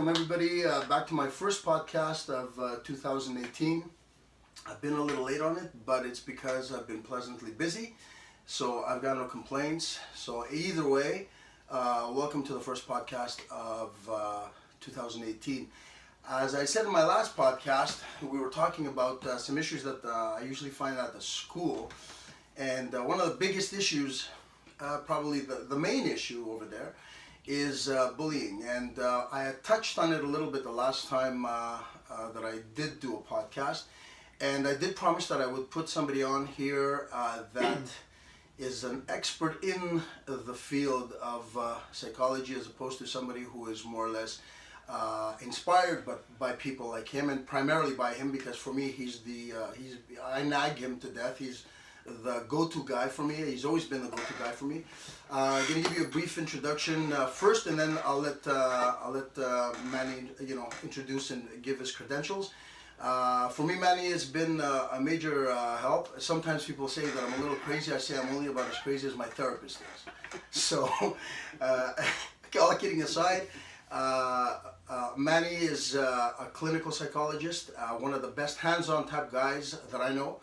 welcome everybody back to my first podcast of 2018. I've been a little late on it, but it's because I've been pleasantly busy, so I've got no complaints. So either way, welcome to the first podcast of 2018. As I said in my last podcast, we were talking about some issues that I usually find at the school, and one of the biggest issues, probably the main issue over there, is bullying. And I had touched on it a little bit the last time that I did do a podcast, and I did promise that I would put somebody on here that is an expert in the field of psychology, as opposed to somebody who is more or less inspired but by people like him, and primarily by him, because for me I nag him to death. He's the go-to guy for me. He's always been the go-to guy for me. I'm going to give you a brief introduction first, and then I'll let Manny, introduce and give his credentials. For me, Manny has been a major help. Sometimes people say that I'm a little crazy. I say I'm only about as crazy as my therapist is. So, all kidding aside, Manny is a clinical psychologist, one of the best hands-on type guys that I know.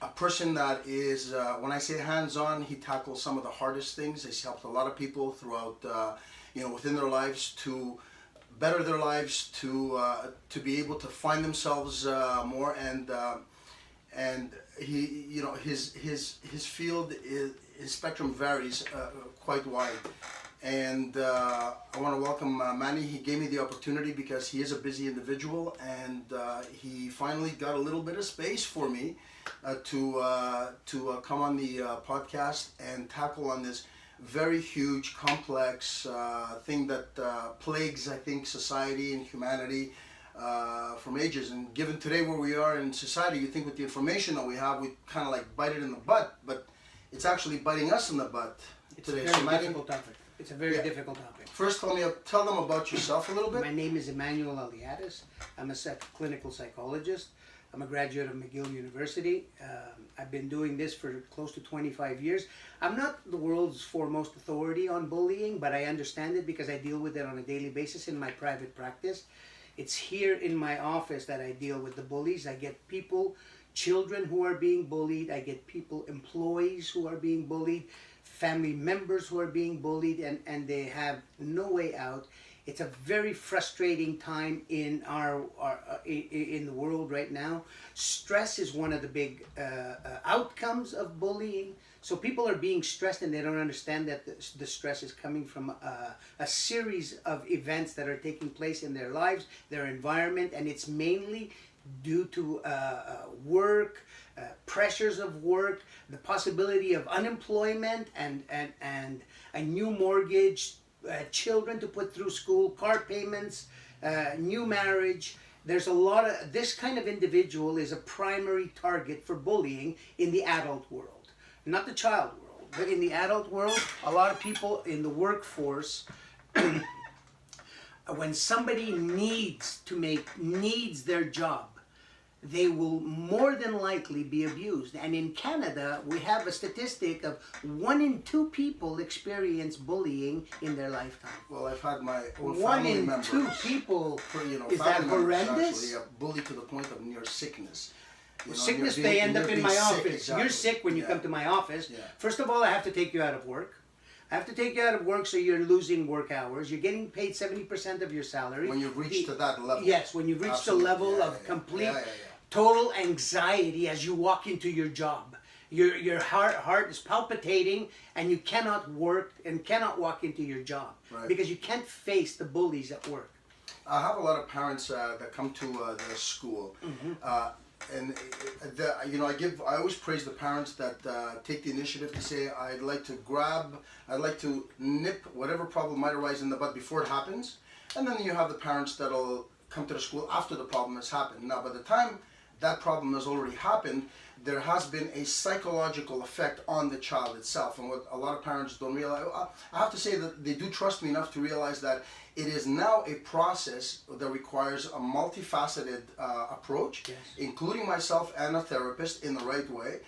A person that is, when I say hands-on, he tackles some of the hardest things. He's helped a lot of people throughout, within their lives to better their lives, to be able to find themselves more, and he, his field his spectrum varies quite wide. And I want to welcome Manny. He gave me the opportunity because he is a busy individual, and he finally got a little bit of space for me to come on the podcast and tackle on this very huge, complex thing that plagues, I think, society and humanity from ages. And given today where we are in society, you think with the information that we have, we kind of like bite it in the butt, but it's actually biting us in the butt today. It's a very difficult topic. It's a very difficult topic. First, tell them about yourself a little bit. My name is Manny Aliatas. I'm a clinical psychologist. I'm a graduate of McGill University. I've been doing this for close to 25 years. I'm not the world's foremost authority on bullying, but I understand it because I deal with it on a daily basis in my private practice. It's here in my office that I deal with the bullies. I get people, children who are being bullied. I get people, employees who are being bullied, family members who are being bullied, and they have no way out. It's a very frustrating time in in the world right now. Stress is one of the big outcomes of bullying. So people are being stressed, and they don't understand that the stress is coming from a series of events that are taking place in their lives, their environment, and it's mainly due to work, pressures of work, the possibility of unemployment, and a new mortgage, children to put through school, car payments, new marriage. There's a lot of, this kind of individual is a primary target for bullying in the adult world, not the child world, but in the adult world. A lot of people in the workforce, when somebody needs their job, they will more than likely be abused. And in Canada, we have a statistic of 1 in 2 people experience bullying in their lifetime. Well, I've had my own 1 family in members, 2 people. Is that horrendous? Actually, bullied to the point of near sickness. Sickness, they end up in my office. Exactly. You're sick when you come to my office. Yeah. First of all, I have to take you out of work. I have to take you out of work, so you're losing work hours. You're getting paid 70% of your salary. When you've reached to that level. Yes, when you've reached the level of complete total anxiety as you walk into your job. Your heart is palpitating, and you cannot work and cannot walk into your job because you can't face the bullies at work. I have a lot of parents that come to the school, and I always praise the parents that take the initiative to say, I'd like to nip whatever problem might arise in the bud before it happens, and then you have the parents that'll come to the school after the problem has happened. Now, by the time that problem has already happened, there has been a psychological effect on the child itself. And what a lot of parents don't realize, I have to say that they do trust me enough to realize that it is now a process that requires a multifaceted approach, including myself and a therapist in the right way,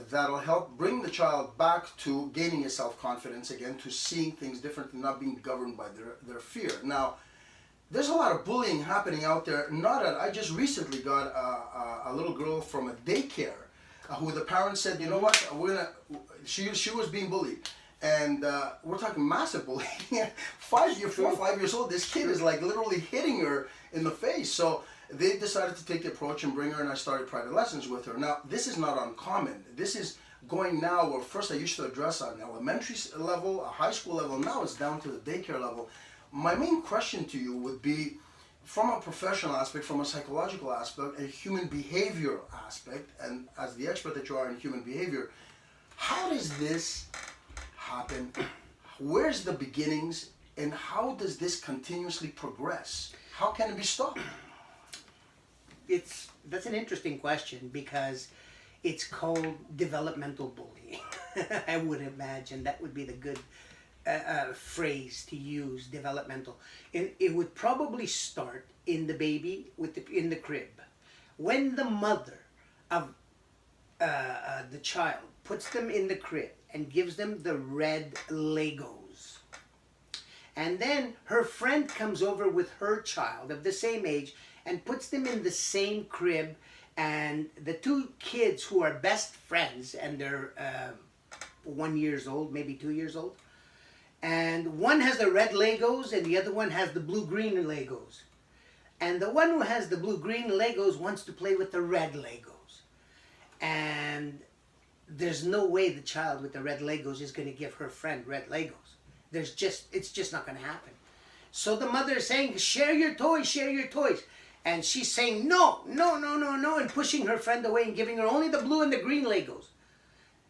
that'll help bring the child back to gaining a self-confidence again, to seeing things differently, not being governed by their fear. Now, there's a lot of bullying happening out there. Not at, I just recently got a little girl from a daycare who the parents said, you know what, we're gonna. She was being bullied, and we're talking massive bullying. 4 or 5 years old. This kid is like literally hitting her in the face. So they decided to take the approach and bring her, and I started private lessons with her. Now this is not uncommon. This is going now where first I used to address on an elementary level, a high school level. Now it's down to the daycare level. My main question to you would be, from a professional aspect, from a psychological aspect, a human behavior aspect, and as the expert that you are in human behavior, how does this happen? Where's the beginnings, and how does this continuously progress? How can it be stopped? That's an interesting question, because it's called developmental bullying. I would imagine that would be the good phrase to use, developmental. And it would probably start in the baby in the crib, when the mother of the child puts them in the crib and gives them the red Legos, and then her friend comes over with her child of the same age and puts them in the same crib, and the two kids who are best friends, and they're 1 year old, maybe 2 years old, and one has the red Legos and the other one has the blue-green Legos. And the one who has the blue-green Legos wants to play with the red Legos. And there's no way the child with the red Legos is going to give her friend red Legos. It's just not going to happen. So the mother is saying, share your toys, share your toys. And she's saying, no, no, no, no, no, and pushing her friend away and giving her only the blue and the green Legos.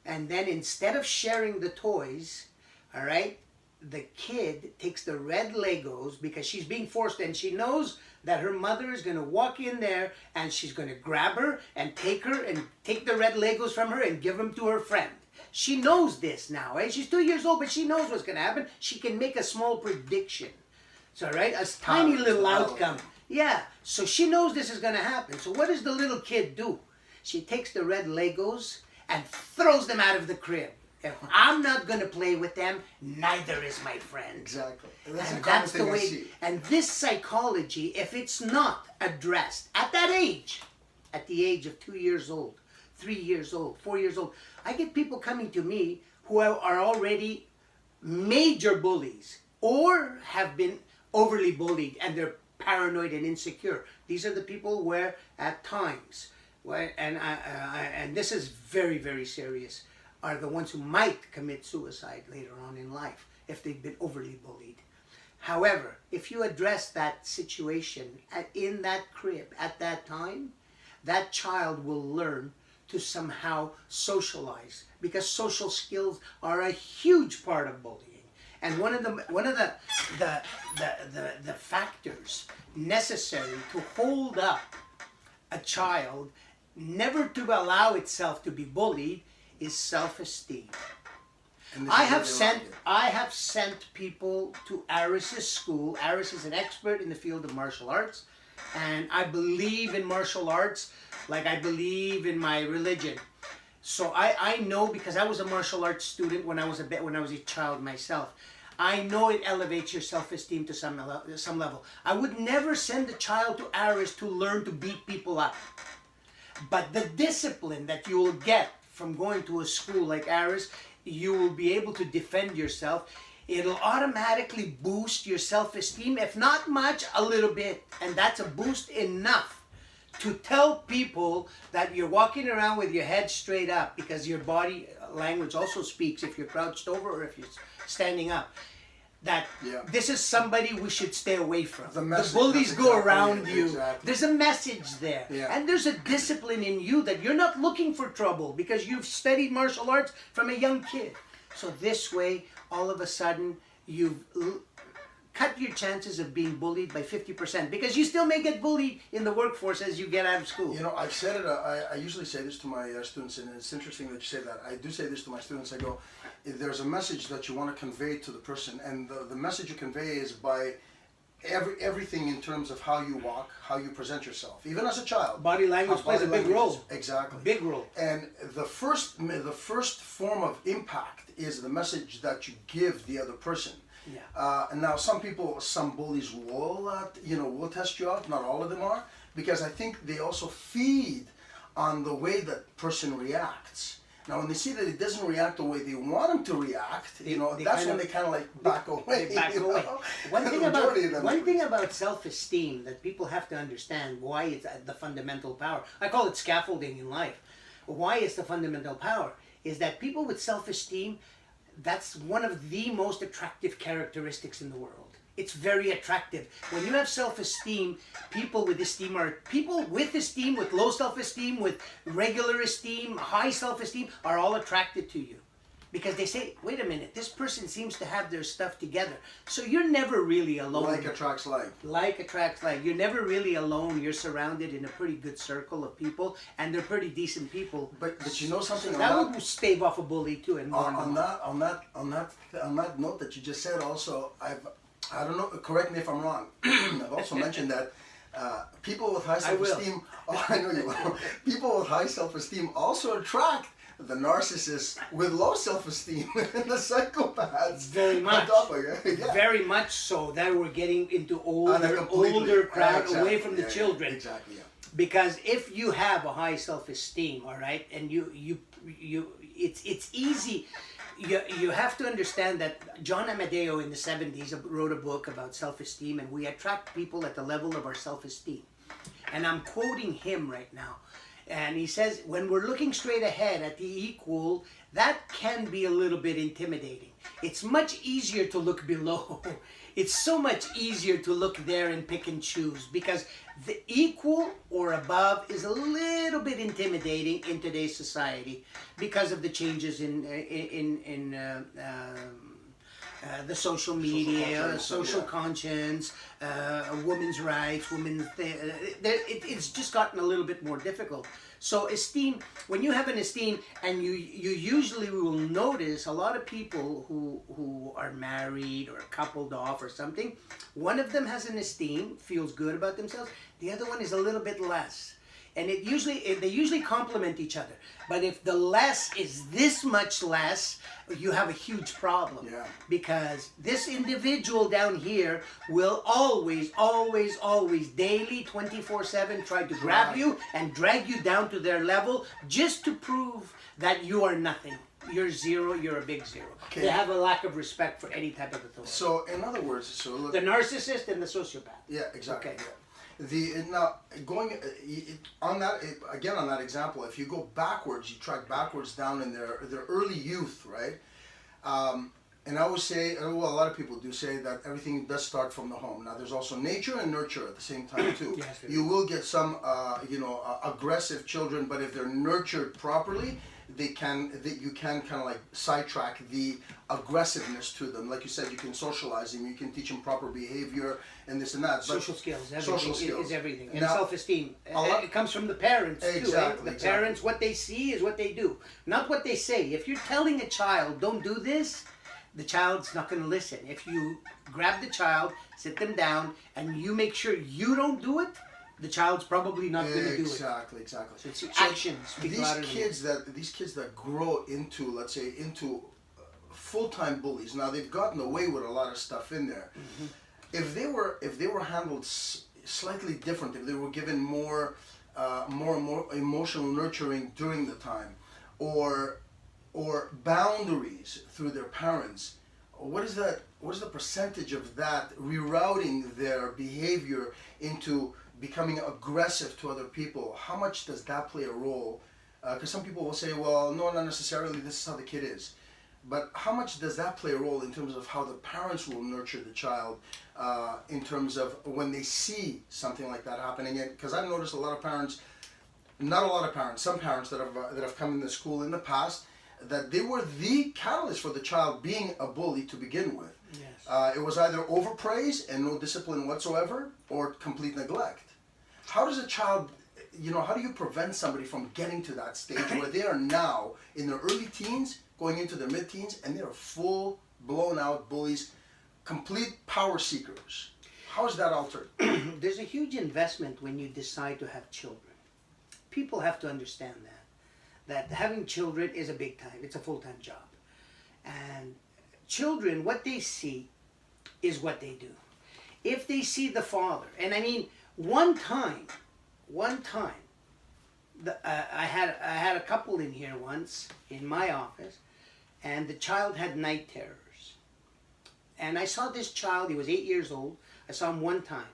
And then instead of sharing the toys, all right, the kid takes the red Legos because she's being forced, and she knows that her mother is going to walk in there and she's going to grab her and take the red Legos from her and give them to her friend. She knows this now, eh? She's 2 years old, but she knows what's going to happen. She can make a small prediction. So, right, a tiny little outcome. Yeah, so she knows this is going to happen. So what does the little kid do? She takes the red Legos and throws them out of the crib. If I'm not going to play with them, neither is my friend. Exactly. And that's the way. And this psychology, if it's not addressed at that age, at the age of 2 years old, 3 years old, 4 years old, I get people coming to me who are already major bullies or have been overly bullied, and they're paranoid and insecure. These are the people where at times, and this is very, very serious, are the ones who might commit suicide later on in life if they've been overly bullied. However, if you address that situation in that crib at that time, that child will learn to somehow socialize, because social skills are a huge part of bullying. And one of the factors necessary to hold up a child never to allow itself to be bullied is self-esteem. I have sent people to Aris's school. Aris is an expert in the field of martial arts, and I believe in martial arts like I believe in my religion. So I know, because I was a martial arts student when I was a child myself. I know it elevates your self-esteem to some level. I would never send a child to Aris to learn to beat people up. But the discipline that you will get from going to a school like Aris, you will be able to defend yourself. It'll automatically boost your self-esteem, if not much, a little bit. And that's a boost enough to tell people that you're walking around with your head straight up, because your body language also speaks if you're crouched over or if you're standing up. That this is somebody we should stay away from. The bullies go around you. Exactly. There's a message there. Yeah. And there's a discipline in you that you're not looking for trouble because you've studied martial arts from a young kid. So this way, all of a sudden, you've cut your chances of being bullied by 50%, because you still may get bullied in the workforce as you get out of school. You know, I've said it, I usually say this to my students, and it's interesting that you say that. I do say this to my students. I go, if there's a message that you want to convey to the person, and the message you convey is by everything in terms of how you walk, how you present yourself, even as a child. Body language plays a big role. Exactly. Big role. And the first form of impact is the message that you give the other person. Yeah. And now some bullies will, will test you out. Not all of them are, because I think they also feed on the way that person reacts. Now, when they see that it doesn't react the way they want him to react, that's when they kind of like back away. They back away. One thing about self-esteem that people have to understand why it's the fundamental power. I call it scaffolding in life. Why it's the fundamental power is that people with self-esteem, that's one of the most attractive characteristics in the world. It's very attractive. When you have self-esteem, people with esteem, with low self-esteem, with regular esteem, high self-esteem, are all attracted to you. Because they say, wait a minute, this person seems to have their stuff together. So you're never really alone. Like attracts like. Like attracts like. You're never really alone. You're surrounded in a pretty good circle of people, and they're pretty decent people. But you know something? So that would stave off a bully too. And on that note that you just said, also, I don't know, correct me if I'm wrong. I've also mentioned that people with high self-esteem, I know you will. People with high self-esteem also attract the narcissists with low self-esteem and the psychopaths. Very much. Yeah. Very much so. That we're getting into older crowd, exactly. away from the children. Exactly. Yeah. Because if you have a high self-esteem, all right, and it's easy. You have to understand that John Amadeo in the 70s wrote a book about self-esteem, and we attract people at the level of our self-esteem. And I'm quoting him right now. And he says, when we're looking straight ahead at the equal, that can be a little bit intimidating. It's much easier to look below. It's so much easier to look there and pick and choose, because the equal or above is a little bit intimidating in today's society because of the changes in the social media, social conscience, women's rights, it's just gotten a little bit more difficult. So esteem, when you have an esteem, and you usually will notice a lot of people who are married or coupled off or something, one of them has an esteem, feels good about themselves, the other one is a little bit less. And they usually complement each other. But if the less is this much less, you have a huge problem. Yeah. Because this individual down here will always, daily, 24/7, try to grab you and drag you down to their level just to prove that you are nothing. You're zero, you're a big zero. Okay. They have a lack of respect for any type of authority. So, in other words, look, the narcissist and the sociopath. Yeah, exactly. Okay. Yeah. Now going on that example, if you go backwards, you track backwards down in their early youth, right? And I always say, well, a lot of people do say that everything does start from the home. Now, there's also nature and nurture at the same time too. Yes, you will get some, aggressive children, but if they're nurtured properly, you can kind of like sidetrack the aggressiveness to them. Like you said, you can socialize them, you can teach them proper behavior and this and that. But social skills, everything is everything. And now, self-esteem, it comes from the parents too. Exactly. The parents, what they see is what they do, not what they say. If you're telling a child, don't do this, the child's not going to listen. If you grab the child, sit them down, and you make sure you don't do it, the child's probably not going to do it. Exactly. So it's actions. These kids that grow into, let's say, full-time bullies. Now they've gotten away with a lot of stuff in there. Mm-hmm. If they were handled slightly different, if they were given more emotional nurturing during the time, or boundaries through their parents, what is the percentage of that rerouting their behavior into becoming aggressive to other people? How much does that play a role? Because some people will say, well, no, not necessarily, this is how the kid is. But how much does that play a role in terms of how the parents will nurture the child, in terms of when they see something like that happening? Because I've noticed some parents that have come into school in the past, that they were the catalyst for the child being a bully to begin with. Yes. It was either overpraise and no discipline whatsoever, or complete neglect. How does a child, how do you prevent somebody from getting to that stage where they are now in their early teens, going into their mid-teens, and they are full, blown out bullies, complete power seekers? How is that altered? There's a huge investment when you decide to have children. People have to understand that having children is a big time. It's a full-time job. And children, what they see is what they do. If they see the father, and I mean, one time, I had a couple in here once in my office, and the child had night terrors. And I saw this child, he was 8 years old. I saw him one time.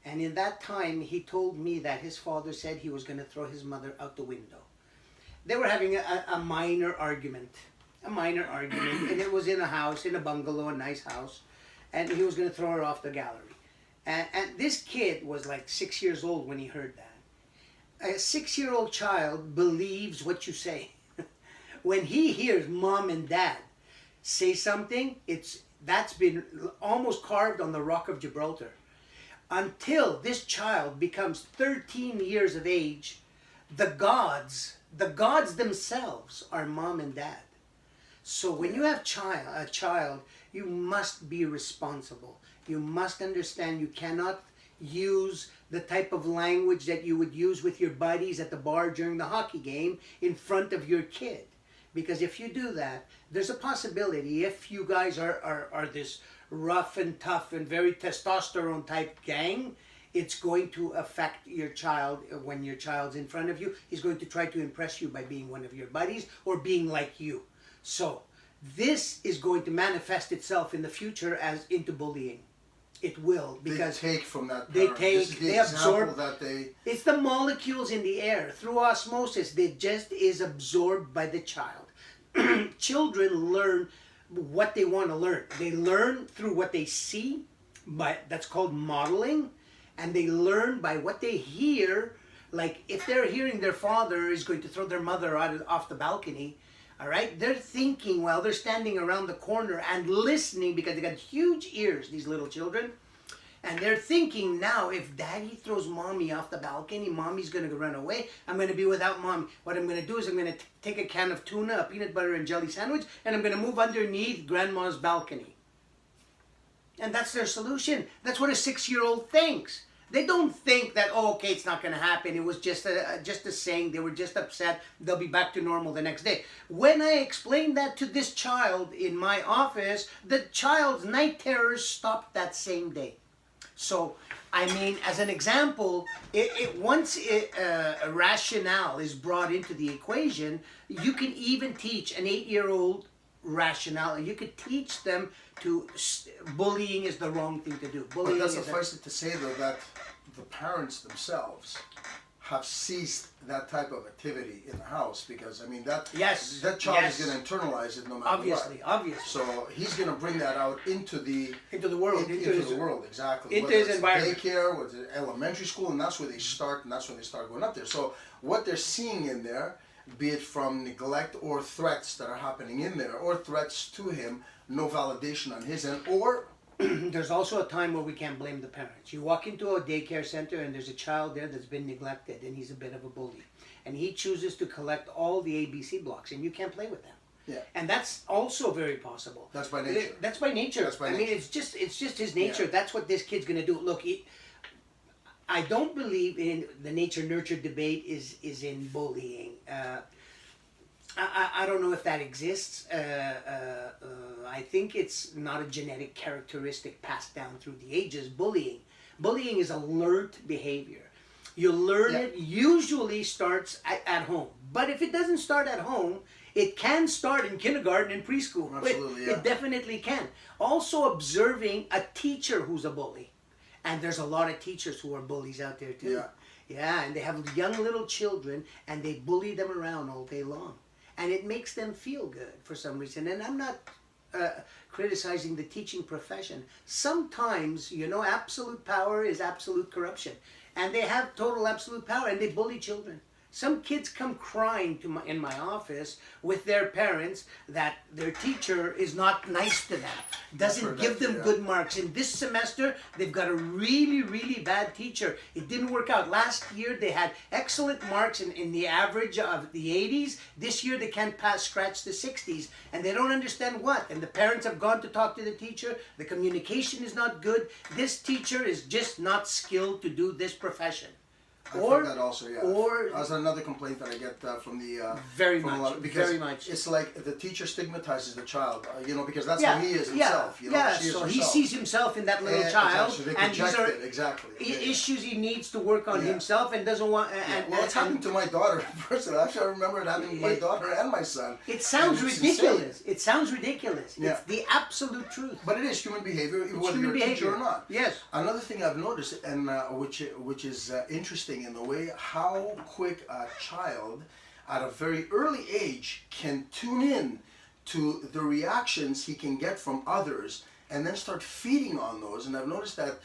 And in that time, he told me that his father said he was going to throw his mother out the window. They were having a minor argument. And it was in a house, in a bungalow, a nice house. And he was going to throw her off the gallery. And this kid was like 6 years old when he heard that. A 6-year-old child believes what you say. When he hears mom and dad say something, that's been almost carved on the Rock of Gibraltar. Until this child becomes 13 years of age, the gods themselves are mom and dad. So when you have a child, you must be responsible. You must understand you cannot use the type of language that you would use with your buddies at the bar during the hockey game in front of your kid. Because if you do that, there's a possibility, if you guys are this rough and tough and very testosterone type gang, it's going to affect your child. When your child's in front of you, he's going to try to impress you by being one of your buddies or being like you. So this is going to manifest itself in the future as into bullying. It will, because they take from that parent. They absorb that they. It's the molecules in the air through osmosis. They just is absorbed by the child. Children learn what they want to learn. They learn through what they see, but that's called modeling, and they learn by what they hear. Like if they're hearing their father is going to throw their mother off the balcony, all right, they're thinking while they're standing around the corner and listening, because they got huge ears, these little children. And they're thinking, now, if daddy throws mommy off the balcony, mommy's going to run away. I'm going to be without mommy. What I'm going to do is I'm going to take a can of tuna, a peanut butter and jelly sandwich, and I'm going to move underneath grandma's balcony. And that's their solution. That's what a 6-year-old thinks. They don't think that, oh, okay, it's not going to happen. It was just a saying. They were just upset. They'll be back to normal the next day. When I explained that to this child in my office, the child's night terrors stopped that same day. So, I mean, as an example, once a rationale is brought into the equation, you can even teach an 8-year-old rationale, and you could teach them to bullying is the wrong thing to do. Bullying But that's is suffice it to say, though, that the parents themselves have ceased that type of activity in the house, because I mean that child is going to internalize it no matter obviously, what. Obviously. So he's going to bring that out into the world, into the world, exactly. Into his environment. Daycare, whether it's elementary school, and that's where they start, and that's when they start going up there. So what they're seeing in there, be it from neglect or threats that are happening in there, or threats to him, no validation on his end, or there's also a time where we can't blame the parents. You walk into a daycare center and there's a child there that's been neglected and he's a bit of a bully. And he chooses to collect all the ABC blocks and you can't play with them. Yeah. And that's also very possible. That's by nature. That's by nature. I mean, it's just his nature. Yeah. That's what this kid's going to do. Look, I don't believe in the nature-nurture debate is in bullying. I don't know if that exists. I think it's not a genetic characteristic passed down through the ages. Bullying is a learned behavior. You learn it, usually starts at home. But if it doesn't start at home, it can start in kindergarten and preschool. Absolutely, It definitely can. Also observing a teacher who's a bully. And there's a lot of teachers who are bullies out there too. Yeah, and they have young little children and they bully them around all day long. And it makes them feel good for some reason. And I'm not criticizing the teaching profession. Sometimes, absolute power is absolute corruption. And they have total absolute power and they bully children. Some kids come crying in my office with their parents that their teacher is not nice to them, doesn't give them good marks. And this semester, they've got a really, really bad teacher. It didn't work out. Last year, they had excellent marks in the average of the 80s. This year, they can't scratch the 60s. And they don't understand what. And the parents have gone to talk to the teacher. The communication is not good. This teacher is just not skilled to do this profession. I Or- think that also, yeah. or- That's another complaint that I get from the Very from a much, lot, because very much. it's like the teacher stigmatizes the child, because that's Yeah, how he is himself. She is so he herself. sees himself in that little Exactly, child, so they and these project are it, exactly. issues he needs to work on Yeah. himself and doesn't want. And, Well, it's happened to my daughter personally. Actually, I remember it happening to my daughter and my son. It sounds And it's ridiculous. insane. It sounds ridiculous. Yeah. It's the absolute truth. But it is human behavior, whether human you're a teacher behavior. or not. Yes. Another thing I've noticed, and which is interesting in the way how quick a child at a very early age can tune in to the reactions he can get from others, and then start feeding on those. And I've noticed that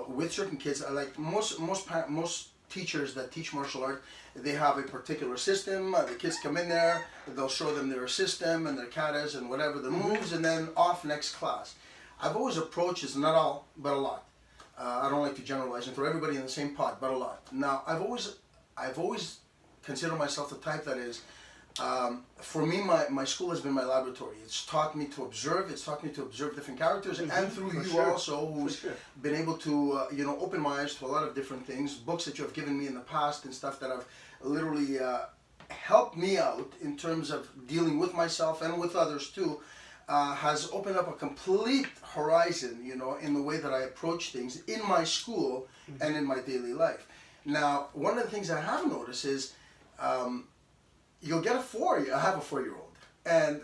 with certain kids, like most teachers that teach martial art, they have a particular system. The kids come in there, they'll show them their system and their katas and whatever the moves, and then off next class. I've always approached this, not all, but a lot. I don't like to generalize and throw everybody in the same pot, but a lot. Now, I've always considered myself the type that is, for me, my school has been my laboratory. It's taught me to observe. It's taught me to observe different characters, and through For you sure. also, who's been able to, open my eyes to a lot of different things. Books that you have given me in the past and stuff that have literally helped me out in terms of dealing with myself and with others too. Has opened up a complete horizon, in the way that I approach things in my school and in my daily life. Now, one of the things I have noticed is you'll get I have a 4-year-old, and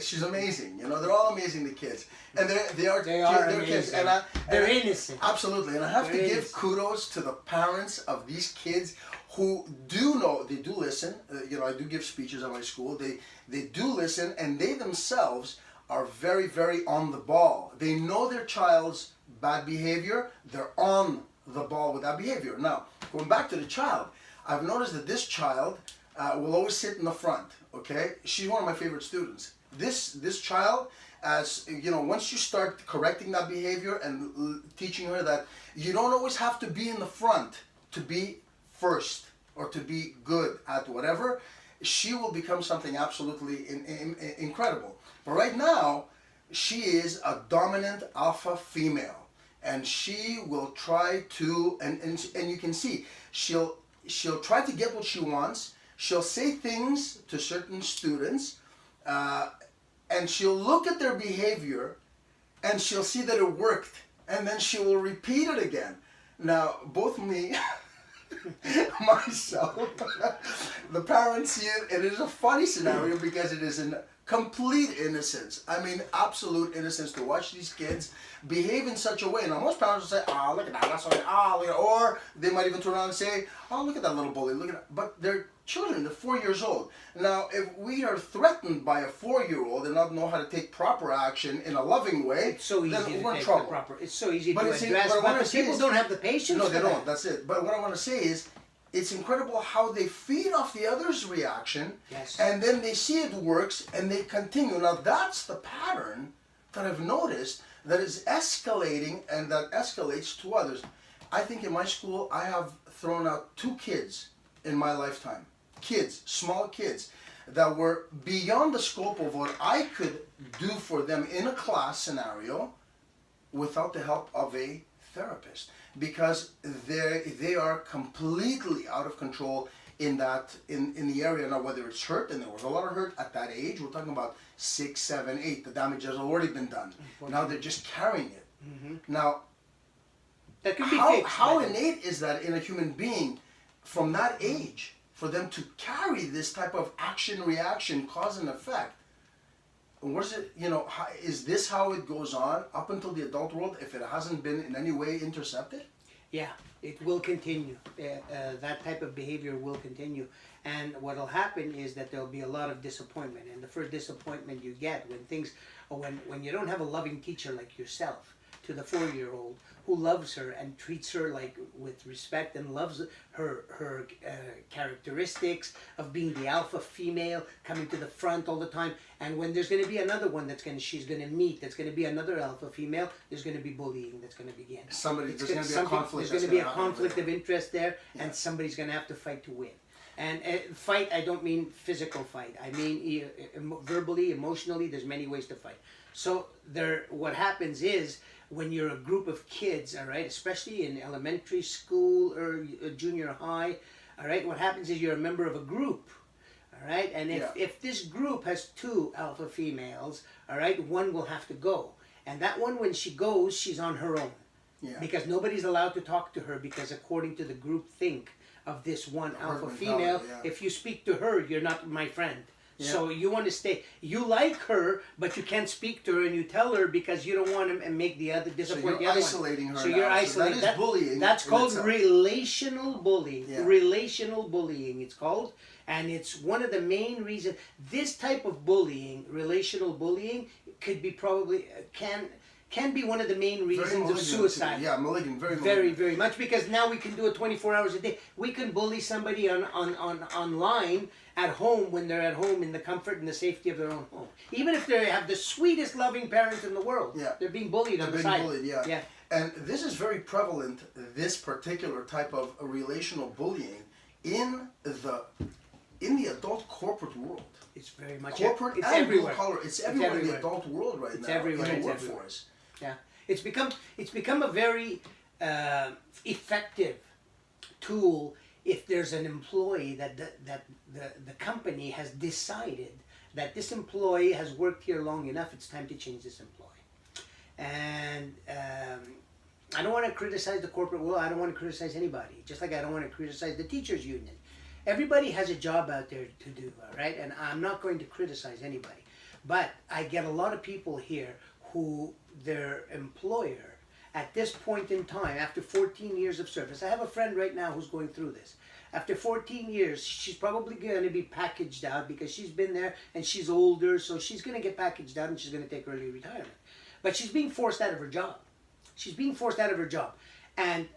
she's amazing. They're all amazing, the kids, and they're kids, amazing. They're innocent. Absolutely, and I have to They're give innocent. kudos to the parents of these kids who do know, they do listen. I do give speeches at my school. They do listen, and they themselves are very, very on the ball. They know their child's bad behavior. They're on the ball with that behavior. Now, going back to the child, I've noticed that this child will always sit in the front. Okay, she's one of my favorite students. This child, as once you start correcting that behavior and teaching her that you don't always have to be in the front to be first or to be good at whatever, she will become something absolutely incredible. But right now, she is a dominant alpha female, and she will try to, and you can see, she'll try to get what she wants. She'll say things to certain students, and she'll look at their behavior, and she'll see that it worked, and then she will repeat it again. Now, both me, myself, the parents see it, and it is a funny scenario because it is in complete innocence. I mean, absolute innocence to watch these kids behave in such a way. Now, most parents will say, "Oh, look at that, that's okay." Or they might even turn around and say, "Oh, look at that little bully, look at that." But they're children, they're 4 years old. Now, if we are threatened by a 4-year-old and not know how to take proper action in a loving way, It's so easy then to we're in take trouble. the proper. It's so easy But to it's in- address, but what I but wanna the say people is- don't have the patience. No, they for don't. that. That's it. But what I want to say is, it's incredible how they feed off the other's reaction, Yes. and then they see it works, and they continue. Now, that's the pattern that I've noticed that is escalating, and that escalates to others. I think in my school, I have thrown out 2 kids in my lifetime. Kids, small kids, that were beyond the scope of what I could do for them in a class scenario without the help of a therapist, because they are completely out of control in the area. Now, whether it's hurt, and there was a lot of hurt at that age, we're talking about 6, 7, 8, the damage has already been done. Now they're just carrying it. Now, That could be fixed. how by them. innate is that in a human being from that age for them to carry this type of action, reaction, cause and effect? And what is it, is this how it goes on up until the adult world if it hasn't been in any way intercepted? Yeah, it will continue. That type of behavior will continue. And what will happen is that there'll be a lot of disappointment. And the first disappointment you get when you don't have a loving teacher like yourself to the 4-year-old who loves her and treats her with respect and loves her characteristics of being the alpha female, coming to the front all the time. And when there's going to be another one she's going to meet, that's going to be another alpha female, there's going to be bullying that's going to begin. There's going to be a conflict. There's going to be a conflict of interest there, and somebody's going to have to fight to win. And fight, I don't mean physical fight. I mean verbally, emotionally. There's many ways to fight. So what happens is when you're a group of kids, all right, especially in elementary school or junior high, all right, what happens is you're a member of a group. All right, and if this group has 2 alpha females, all right, one will have to go. And that one, when she goes, she's on her own. Yeah. Because nobody's allowed to talk to her because according to the group think of this one alpha female, if you speak to her, you're not my friend. Yeah. So you want to stay. You like her, but you can't speak to her, and you tell her because you don't want to make the other disappoint the other one. So you're isolating her. So you're isolating. That is bullying. That's called relational bullying. Yeah. Relational bullying. It's called, and it's one of the main reasons. This type of bullying, relational bullying, could be probably can be one of the main reasons of suicide. Yeah, malignant, very much, because now we can do it 24 hours a day. We can bully somebody online at home when they're at home in the comfort and the safety of their own home. Even if they have the sweetest loving parents in the world, they're being bullied on the side. Yeah. And this is very prevalent, this particular type of relational bullying in the adult corporate world. It's very much corporate it's and everywhere. Blue collar. It's everywhere in the adult world right now. Everywhere. In the workforce. Yeah, it's become a very effective tool if there's an employee that the company has decided that this employee has worked here long enough. It's time to change this employee. And I don't want to criticize the corporate world. I don't want to criticize anybody. Just like I don't want to criticize the teachers union. Everybody has a job out there to do, all right? And I'm not going to criticize anybody. But I get a lot of people here who their employer, at this point in time, after 14 years of service, I have a friend right now who's going through this. After 14 years, she's probably going to be packaged out because she's been there and she's older, so she's going to get packaged out and she's going to take early retirement. But she's being forced out of her job. She's being forced out of her job. And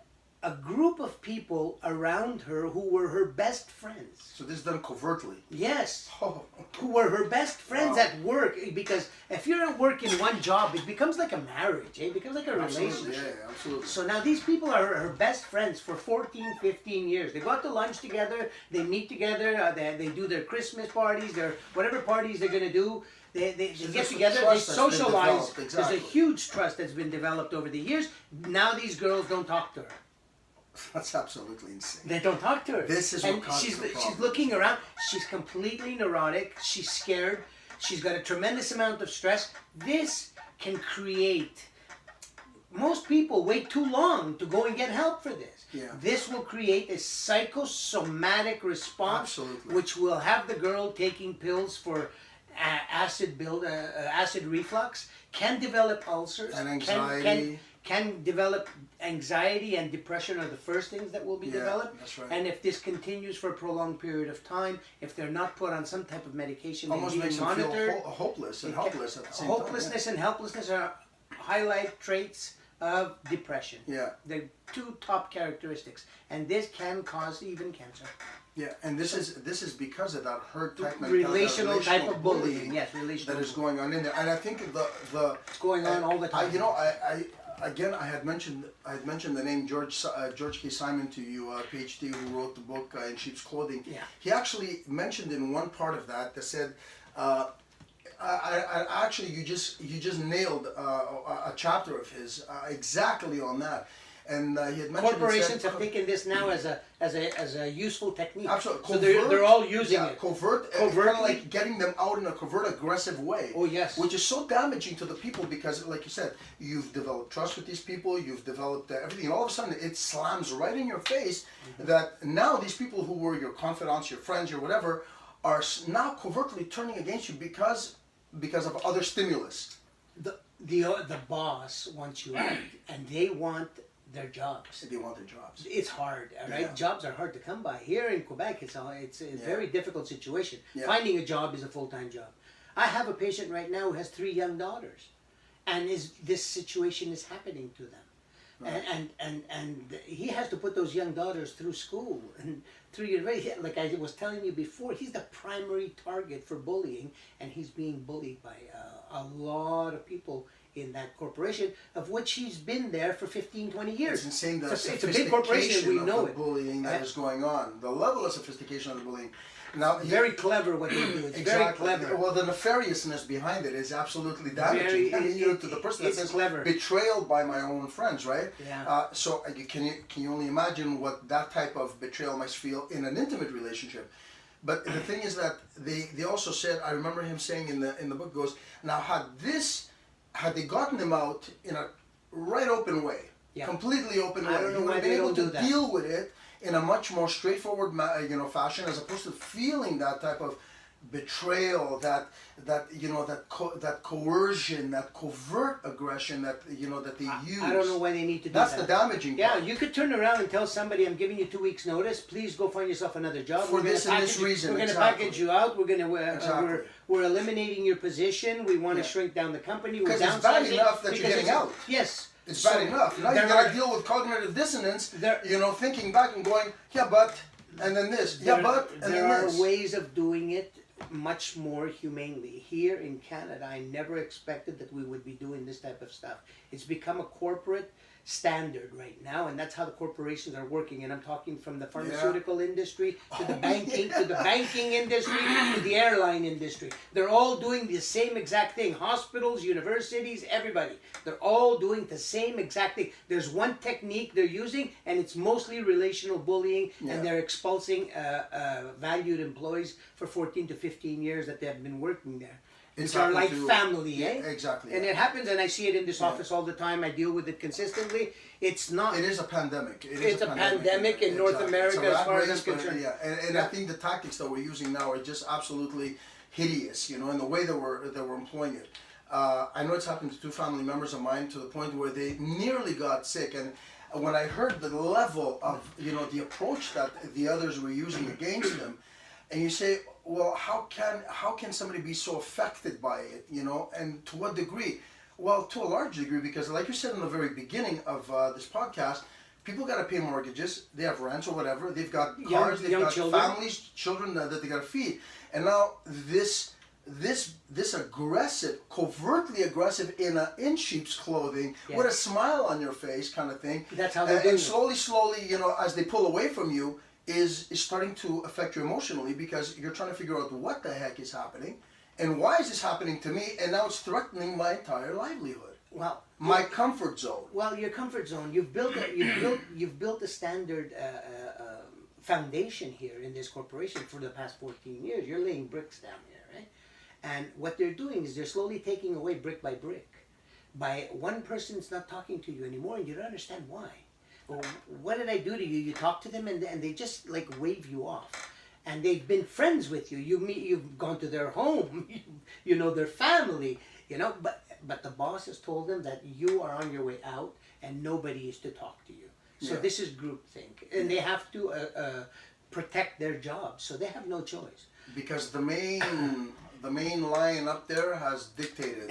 a group of people around her who were her best friends. So this is done covertly? Yes. Oh. Who were her best friends at work. Because if you're at work in one job, it becomes like a marriage. It becomes like a relationship. Yeah, absolutely. So now these people are her best friends for 14, 15 years. They go out to lunch together. They meet together. They do their Christmas parties, their whatever parties they're going to do. They get together, they socialize. Exactly. There's a huge trust that's been developed over the years. Now these girls don't talk to her. That's absolutely insane. They don't talk to her. This is what causes she's the problem. She's looking around. She's completely neurotic. She's scared. She's got a tremendous amount of stress. This can create... Most people wait too long to go and get help for this. Yeah. This will create a psychosomatic response, absolutely, which will have the girl taking pills for acid reflux, can develop ulcers, and anxiety. Can develop anxiety and depression are the first things that will be developed. That's right. And if this continues for a prolonged period of time, if they're not put on some type of medication, almost makes them feel hopeless and helpless at the same time. Hopelessness and helplessness are highlight traits of depression. Yeah. The 2 top characteristics, and this can cause even cancer. Yeah, and this is because of that hurt type relational type of bullying. Yes, relational that is going on in there, and I think it's going on all the time. I had mentioned the name George K. Simon to you, PhD, who wrote the book In Sheep's Clothing. Yeah. He actually mentioned in one part of that said, actually you just nailed a chapter of his exactly on that. And he had mentioned corporations have taken this now as a useful technique. Absolutely. So they're all using it. Covert, kind of like getting them out in a covert, aggressive way. Oh yes. Which is so damaging to the people because, like you said, you've developed trust with these people, you've developed everything, and all of a sudden it slams right in your face that now these people who were your confidants, your friends, your whatever, are now covertly turning against you because of other stimulus. The boss wants you out, and they want their jobs. They want their jobs. It's hard, right? Yeah. Jobs are hard to come by. Here in Quebec, it's a very difficult situation. Yeah. Finding a job is a full-time job. I have a patient right now who has 3 young daughters, and this situation is happening to them. And he has to put those young daughters through school and through university. Like I was telling you before, he's the primary target for bullying, and he's being bullied by a lot of people in that corporation, of which he's been there for 15, 20 years. It's insane the It's a sophistication big corporation, we of know the it. bullying that is going on. The level of sophistication of the bullying. Now, Very clever what they do. It's very clever. Well, the nefariousness behind it is absolutely damaging. To the person that says clever. betrayal by my own friends, right? Yeah. So can you only imagine what that type of betrayal must feel in an intimate relationship? But the thing is that they also said, I remember him saying in the book, goes, now had they gotten him out in a right open way, completely open way, I don't know he would why have been they able don't to do that. deal with it in a much more straightforward fashion, as opposed to feeling that type of betrayal, that coercion, that covert aggression that they use. I don't know why they need to do That's that. the damaging part. Yeah, you could turn around and tell somebody, I'm giving you 2 weeks notice, please go find yourself another job. For this and this reason, We're going to exactly. package you out, we're going to Exactly. we're eliminating your position, we want to shrink down the company, we're Because it's bad downsizing enough that you're because getting out. Yes. It's So bad enough. Now you there got to are- deal with cognitive dissonance. There- Thinking back and going, yeah, but, and then this, yeah, but, and there then are this. ways of doing it much more humanely. Here in Canada, I never expected that we would be doing this type of stuff. It's become a corporate standard right now, and that's how the corporations are working. And I'm talking from the pharmaceutical industry to the banking industry to the airline industry. They're all doing the same exact thing. Hospitals, universities, everybody. They're all doing the same exact thing. There's one technique they're using, and it's mostly relational bullying, and they're expulsing valued employees for 14 to 15 years that they have been working there. Which are like family, eh? Exactly. And it happens, and I see it in this office all the time. I deal with it consistently. It's not. It is a pandemic. It's a pandemic in North America, as far as I'm concerned. And I think the tactics that we're using now are just absolutely hideous. In the way that we're employing it. I know it's happened to 2 family members of mine to the point where they nearly got sick. And when I heard the level of the approach that the others were using against them, and you say, well, how can somebody be so affected by it, and to what degree? Well, to a large degree, because like you said in the very beginning of this podcast, people got to pay mortgages, they have rents or whatever, they've got cars, they've got families, children that they got to feed, and now this aggressive, covertly aggressive in sheep's clothing, with a smile on your face kind of thing. That's how they're doing and slowly, as they pull away from you, is starting to affect you emotionally, because you're trying to figure out what the heck is happening and why is this happening to me, and now it's threatening my entire livelihood. Well, my comfort zone. Well, your comfort zone. You've built a standard foundation here in this corporation for the past 14 years. You're laying bricks down here, right? And what they're doing is they're slowly taking away brick by brick. By one person's not talking to you anymore, and you don't understand why. Well, what did I do to you? You talk to them, and they just like wave you off. And they've been friends with you. You've gone to their home. You know their family. But the boss has told them that you are on your way out, and nobody is to talk to you. So this is groupthink, and they have to protect their jobs. So they have no choice. Because the main line up there has dictated.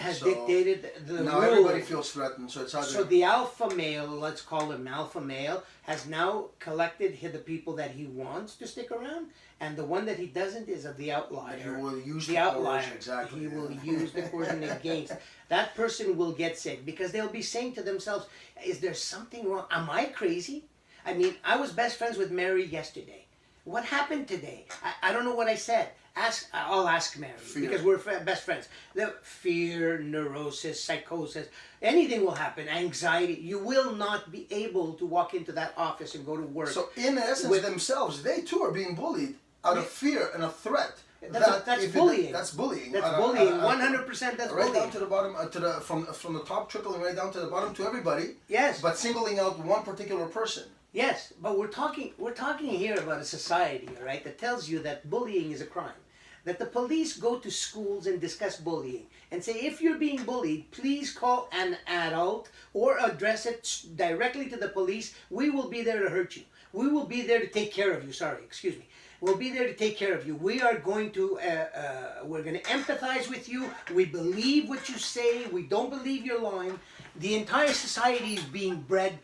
The now rule. Everybody feels threatened, so it's either. So the alpha male, let's call him alpha male, has now collected the people that he wants to stick around, and the one that he doesn't is the outlier. He will use the outlier. Exactly. He will use the coercion against. That person will get sick, because they'll be saying to themselves, is there something wrong? Am I crazy? I mean, I was best friends with Mary yesterday. What happened today? I don't know what I said. I'll ask Mary, because we're best friends. The fear, neurosis, psychosis, anything will happen. Anxiety. You will not be able to walk into that office and go to work. So in essence, themselves, they too are being bullied out of fear and a threat. That's bullying. That's bullying. That's bullying. 100%. That's right bullying. Down to the bottom, from the top, trickling right down to the bottom to everybody. Yes. But singling out one particular person. Yes, but we're talking here about a society, all right, that tells you that bullying is a crime. That the police go to schools and discuss bullying and say, if you're being bullied, please call an adult or address it directly to the police. We will be there to hurt you. We will be there to take care of you. Sorry, excuse me. We'll be there to take care of you. We are going to, we're going to empathize with you. We believe what you say. We don't believe you're lying. The entire society is being bred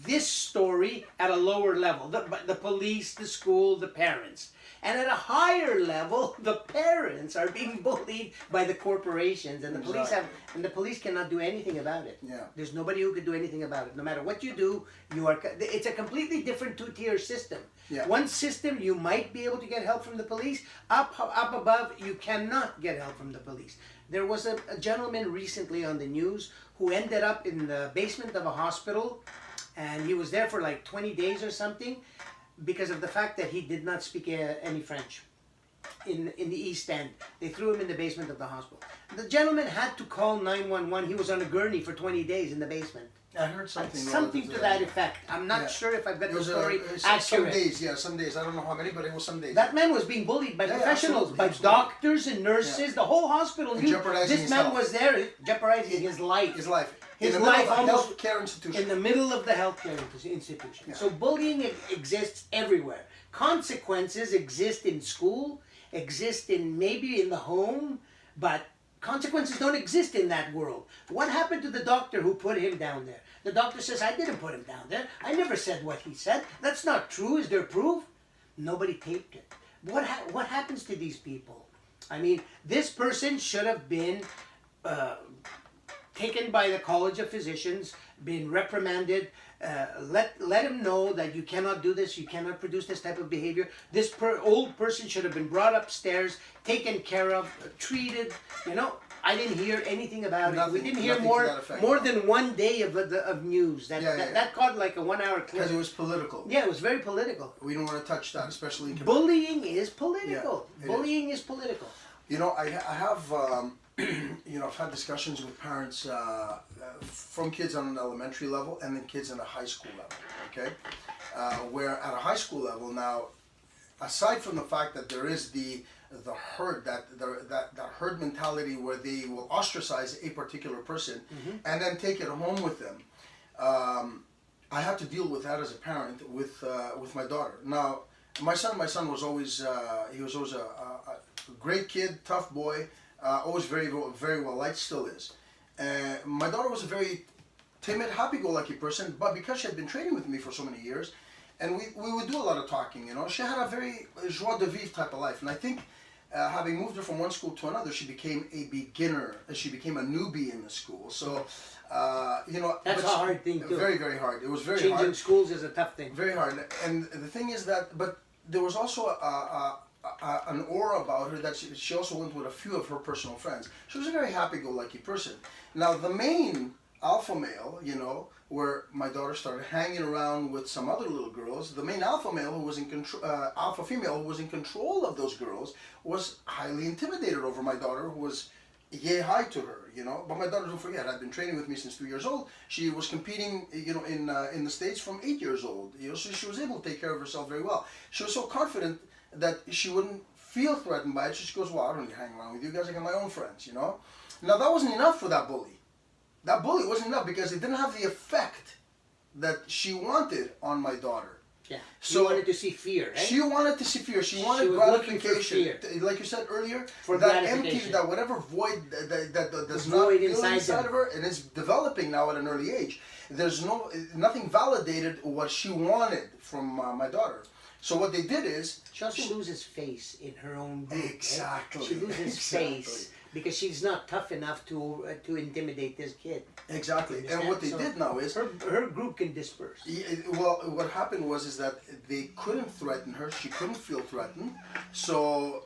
this story at a lower level. The police, the school, the parents. And at a higher level, the parents are being bullied by the corporations, and the police cannot do anything about it. Yeah. There's nobody who can do anything about it. No matter what you do, it's a completely different two-tier system. Yeah. One system, you might be able to get help from the police. Up above, you cannot get help from the police. There was a gentleman recently on the news who ended up in the basement of a hospital, and he was there for like 20 days or something, because of the fact that he did not speak any French in the East End. They threw him in the basement of the hospital. The gentleman had to call 911. He was on a gurney for 20 days in the basement. I heard something. Something to that effect. I'm not sure if I've got the story accurate. Some days. I don't know how many, but it was some days. That man was being bullied by professionals, by doctors and nurses. The whole hospital knew this man was there jeopardizing his life. His life. His life almost healthcare institution. In the middle of the healthcare institution. Yeah. So bullying exists everywhere. Consequences exist in school, exist in maybe in the home, but consequences don't exist in that world. What happened to the doctor who put him down there? The doctor says, I didn't put him down there. I never said what he said. That's not true. Is there proof? Nobody taped it. What happens to these people? I mean, this person should have been taken by the College of Physicians, been reprimanded, let him know that you cannot do this, you cannot produce this type of behavior. This old person should have been brought upstairs, taken care of, treated. I didn't hear anything about it. We didn't hear more than one day of news. That caught like a 1 hour clip. Because it was political. Yeah, it was very political. We don't want to touch that, especially in bullying is political. Yeah, bullying is political. I have. I've had discussions with parents from kids on an elementary level and then kids on a high school level, okay? Where at a high school level now, aside from the fact that there is the herd, that herd mentality where they will ostracize a particular person and then take it home with them, I have to deal with that as a parent with my daughter. Now, my son was always, he was always a great kid, tough boy, always very, very well liked, still is. My daughter was a very timid, happy-go-lucky person, but because she had been training with me for so many years, and we would do a lot of talking, she had a very joie de vivre type of life. And I think having moved her from one school to another, she became a beginner, she became a newbie in the school. So, that's a hard thing too. Very, very hard. It was very hard. Changing schools is a tough thing. Very hard. And the thing is that, but there was also an aura about her that she also went with a few of her personal friends. She was a very happy-go-lucky person. Now, the main alpha male, where my daughter started hanging around with some other little girls, the main alpha male who was in control, alpha female who was in control of those girls, was highly intimidated over my daughter, who was yay high to her, But my daughter, don't forget, had been training with me since 2 years old. She was competing, in the States from 8 years old, so she was able to take care of herself very well. She was so confident that she wouldn't feel threatened by it. She goes, well, I don't need to hang around with you guys. I got my own friends, Now, that wasn't enough for that bully. That bully wasn't enough because it didn't have the effect that she wanted on my daughter. Yeah. She wanted to see fear, right? She wanted to see fear. She wanted gratification. Like you said earlier, for that empty, that whatever void that does not feel inside of her, and it's developing now at an early age. There's nothing validated what she wanted from my daughter. So what they did is... She also loses face in her own group. Exactly. Right? She loses face because she's not tough enough to intimidate this kid. Exactly. And what they did now is... Her group can disperse. Well, what happened was that they couldn't threaten her. She couldn't feel threatened. So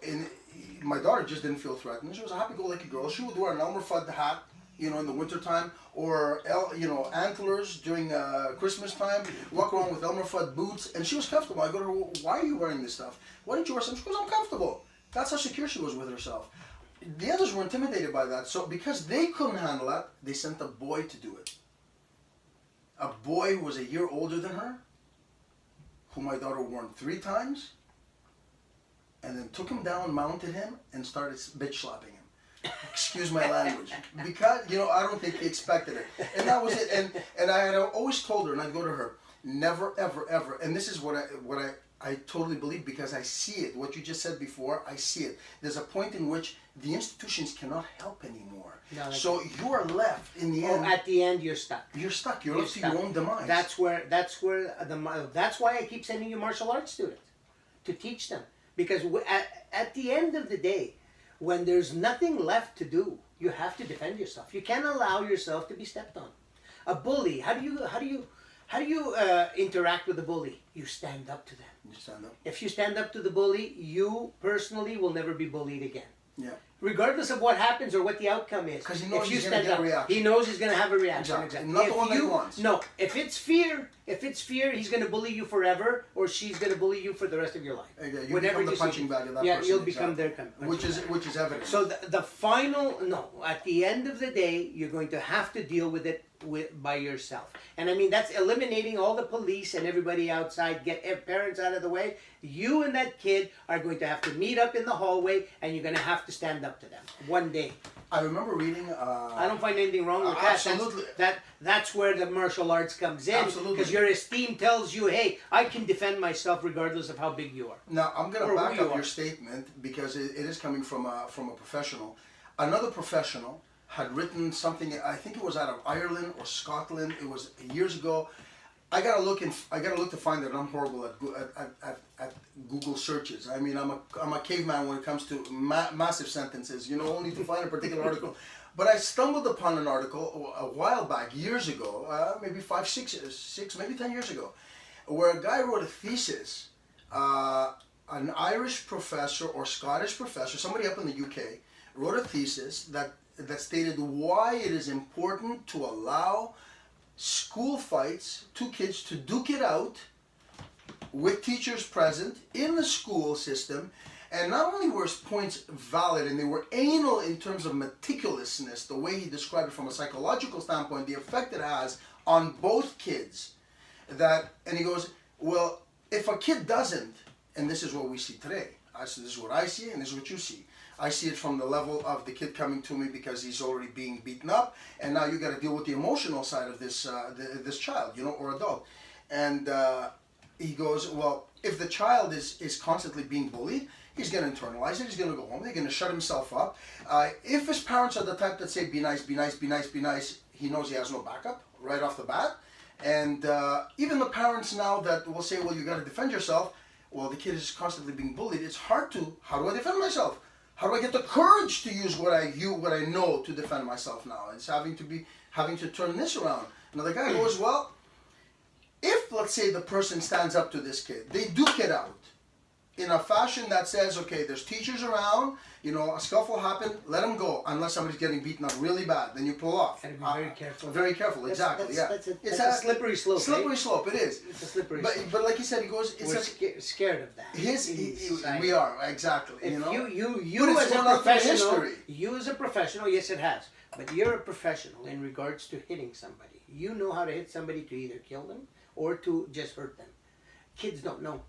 my daughter just didn't feel threatened. She was a happy-go-lucky girl. She would wear an Elmer Fudd hat, in the wintertime, or, antlers during Christmas time, walk around with Elmer Fudd boots, and she was comfortable. I go to her, why are you wearing this stuff? Why didn't you wear something? She goes, I'm comfortable. That's how secure she was with herself. The others were intimidated by that, so because they couldn't handle that, they sent a boy to do it. A boy who was a year older than her, who my daughter warned 3 times, and then took him down, mounted him, and started bitch slapping him. Excuse my language, because I don't think he expected it, and that was it. And I had always told her, and I'd go to her, never, ever, ever. And this is what I totally believe, because I see it. What you just said before, I see it. There's a point in which the institutions cannot help anymore. No, So you are left in the end. At the end, you're stuck. You're stuck. You're left to your own demise. That's why I keep sending you martial arts students to teach them, because at the end of the day, when there's nothing left to do, you have to defend yourself. You can't allow yourself to be stepped on. A bully, how do you interact with a bully? You stand up to them. You stand up. If you stand up to the bully, you personally will never be bullied again. Yeah. Regardless of what happens or what the outcome is. Because he knows if you he's going to get a reaction. He knows he's going to have a reaction. Exactly. Not the one that he wants. No, if it's fear, he's going to bully you forever, or she's going to bully you for the rest of your life. Yeah, you become the punching bag of that person. Yeah, you'll become their punching bag. Which is evident. So at the end of the day, you're going to have to deal with it by yourself. And I mean, that's eliminating all the police and everybody outside, get parents out of the way. You and that kid are going to have to meet up in the hallway, and you're going to have to stand up to them one day. I remember reading. I don't find anything wrong with that. Absolutely. That's where the martial arts comes in. Absolutely. Because your esteem tells you, hey, I can defend myself regardless of how big you are. Now I'm going to back up your statement, because it is coming from a professional. Another professional had written something. I think it was out of Ireland or Scotland. It was years ago. I gotta look to find it. I'm horrible at Google searches. I mean, I'm a caveman when it comes to massive sentences. Only to find a particular article. But I stumbled upon an article a while back, years ago, maybe 5, 6, maybe 10 years ago, where a guy wrote a thesis. An Irish professor or Scottish professor, somebody up in the UK, wrote a thesis that stated why it is important to allow school fights, two kids to duke it out with teachers present in the school system. And not only were his points valid, and they were anal in terms of meticulousness, the way he described it from a psychological standpoint, the effect it has on both kids. And he goes, well, if a kid doesn't, and this is what we see today, this is what I see and this is what you see. I see it from the level of the kid coming to me because he's already being beaten up, and now you got to deal with the emotional side of this this child, or adult. And he goes, well, if the child is constantly being bullied, he's going to internalize it. He's going to go home. They're going to shut himself up. If his parents are the type that say, be nice, be nice, be nice, be nice, he knows he has no backup right off the bat. And even the parents now that will say, well, you got to defend yourself. Well, the kid is constantly being bullied. It's hard to. How do I defend myself? How do I get the courage to use what I know to defend myself now? It's having to turn this around. Another guy goes, well, if, let's say, the person stands up to this kid, they duke it out in a fashion that says, okay, there's teachers around, a scuffle happened, let them go, unless somebody's getting beaten up really bad, then you pull off. And be very careful. Very careful, exactly, That's a slippery slope. Slippery slope, it is. It's a slippery slope. But like he said, he goes, we're scared of that. We are, exactly. If you But as a professional, history. you as a professional, yes, it has. But you're a professional in regards to hitting somebody. You know how to hit somebody to either kill them or to just hurt them. Kids don't know.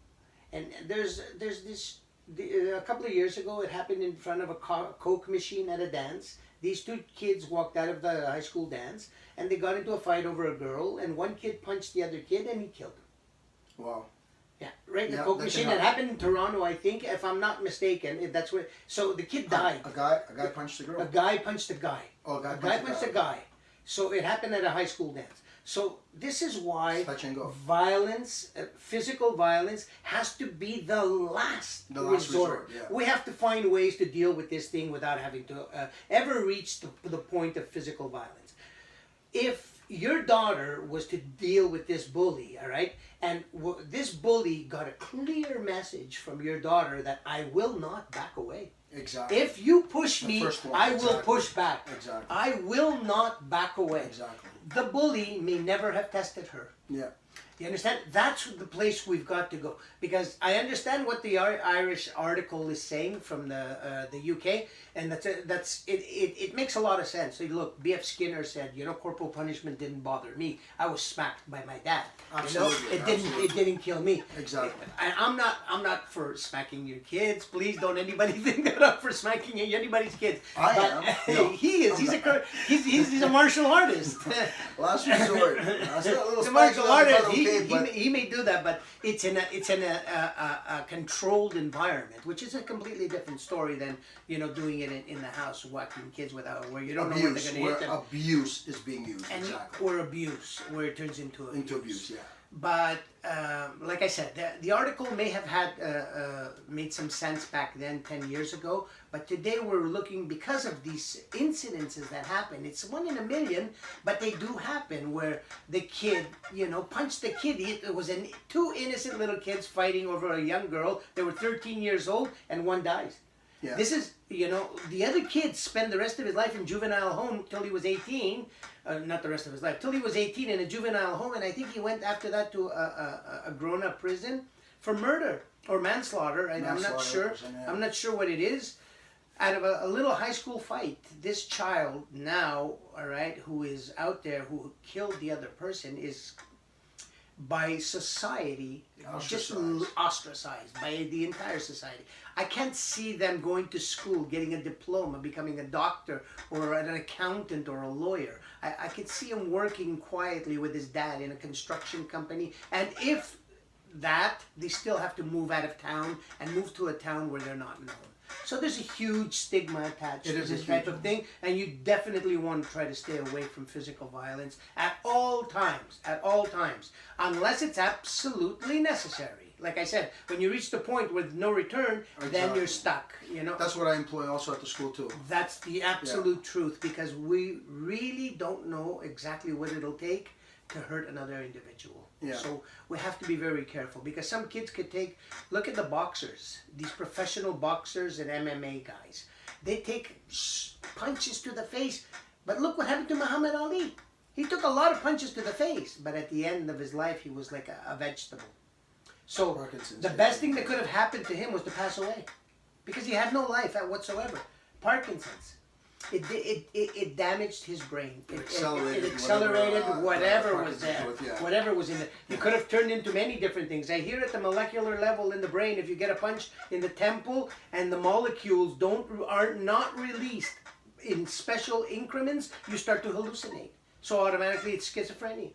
And there's this, a couple of years ago, it happened in front of a Coke machine at a dance. These two kids walked out of the high school dance, and they got into a fight over a girl, and one kid punched the other kid, and he killed him. Wow. Yeah, right in the Coke machine. It happened in Toronto, I think, if I'm not mistaken. That's where. So the kid died. A guy punched the girl. A guy punched a guy. Oh, a guy punched a guy. So it happened at a high school dance. So this is why violence, physical violence, has to be the last resort. Yeah. We have to find ways to deal with this thing without having to ever reach the point of physical violence. If your daughter was to deal with this bully, all right, and this bully got a clear message from your daughter that I will not back away. Exactly. If you push me, I will push back. Exactly. I will not back away. Exactly. The bully may never have tested her. Yeah. You understand? That's the place we've got to go. Because I understand what the Irish article is saying from the UK, and it makes a lot of sense. So look, B.F. Skinner said, corporal punishment didn't bother me. I was smacked by my dad. Absolutely. It didn't kill me. Exactly. I'm not for smacking your kids. Please don't anybody think that I'm for smacking anybody's kids. I am. No, he is. He's a martial artist. Last resort. He's a martial artist. okay, but he may do that, but it's in a controlled environment, which is a completely different story than doing it in the house, whacking kids without where you don't know where abuse, they're going to hit them, abuse is being used, and exactly. or abuse where it turns into abuse. Into abuse, yeah. But like I said, the article may have had made some sense back then, 10 years ago. But today we're looking, because of these incidences that happen. It's 1 in a million, but they do happen where the kid, punched the kid. It was two innocent little kids fighting over a young girl. They were 13 years old, and one dies. Yeah. This is, the other kid spent the rest of his life in juvenile home till he was 18. Not the rest of his life, till he was 18 in a juvenile home, and I think he went after that to a grown-up prison for murder or manslaughter. And I'm not sure. I'm not sure what it is. Out of a little high school fight, this child now, all right, who is out there, who killed the other person, is by society just ostracized by the entire society. I can't see them going to school, getting a diploma, becoming a doctor or an accountant or a lawyer. I could see him working quietly with his dad in a construction company, and if that, they still have to move out of town and move to a town where they're not known. So there's a huge stigma attached to this type of thing, and you definitely want to try to stay away from physical violence at all times, unless it's absolutely necessary. Like I said, when you reach the point with no return, then you're stuck, That's what I employ also at the school too. That's the absolute truth, because we really don't know exactly what it'll take to hurt another individual. Yeah. So we have to be very careful, because some kids could look at the boxers, these professional boxers and MMA guys. They take punches to the face, but look what happened to Muhammad Ali. He took a lot of punches to the face, but at the end of his life, he was like a vegetable. So the best thing that could have happened to him was to pass away, because he had no life whatsoever. Parkinson's. It damaged his brain. It accelerated whatever was there. Whatever was in it. He could have turned into many different things. I hear at the molecular level in the brain, if you get a punch in the temple and the molecules are not released in special increments, you start to hallucinate. So automatically it's schizophrenia.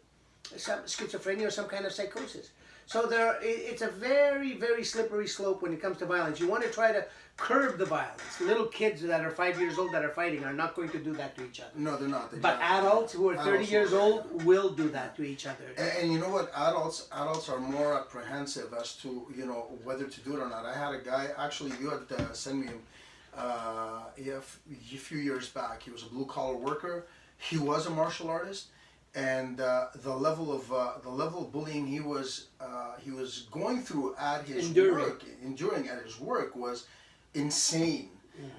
Schizophrenia or some kind of psychosis. So it's a very, very slippery slope when it comes to violence. You want to try to curb the violence. Little kids that are 5 years old that are fighting are not going to do that to each other. No, they're not. But adults who are 30 years old will do that to each other. And you know what? Adults are more apprehensive as to whether to do it or not. I had a guy, actually, you had sent me him a few years back. He was a blue collar worker. He was a martial artist. And the level of bullying he was going through at his enduring at his work was insane.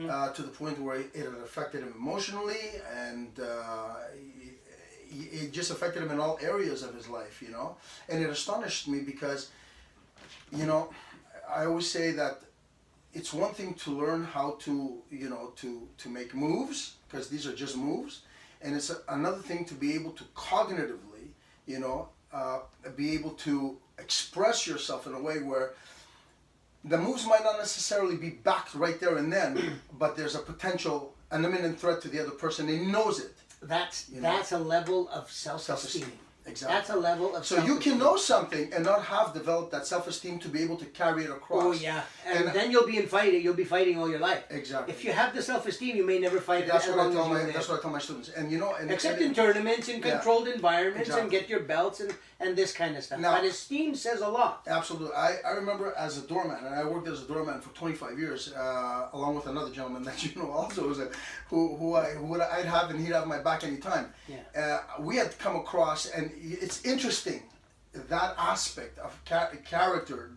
To the point where it had affected him emotionally, and it just affected him in all areas of his life, And it astonished me because, I always say that it's one thing to learn how to make moves, because these are just moves. And it's another thing to be able to cognitively, be able to express yourself in a way where the moves might not necessarily be backed right there and then, but there's an imminent threat to the other person. He knows it. That's a level of self-esteem. Exactly. That's a level of so you can know something and not have developed that self-esteem to be able to carry it across. Oh yeah, and then you'll be fighting all your life. Exactly. If you have the self-esteem, you may never fight. That's what I tell my students, and except in tournaments, in controlled environments, and get your belts and this kind of stuff. Now, but esteem says a lot. Absolutely. I remember as a doorman, and I worked as a doorman for 25 years, along with another gentleman that also who I'd have, and he'd have my back anytime. Yeah. We had come across, and it's interesting, that aspect of character,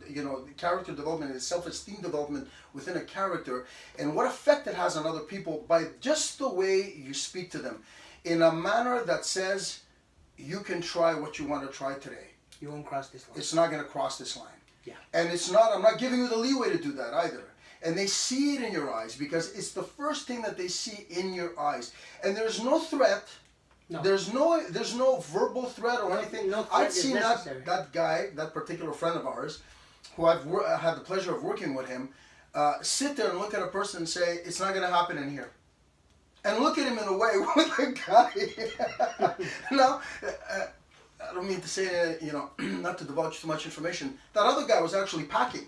character development and self-esteem development within a character, and what effect it has on other people by just the way you speak to them, in a manner that says, you can try what you want to try today. You won't cross this line. It's not going to cross this line. Yeah. And I'm not giving you the leeway to do that either. And they see it in your eyes, because it's the first thing that they see in your eyes. And there's no threat. No. There's no verbal threat or anything. No threat I've seen that guy, that particular friend of ours, who I've had the pleasure of working with him, sit there and look at a person and say, it's not going to happen in here. And look at him in a way with a guy. I don't mean to say, not to divulge too much information. That other guy was actually packing,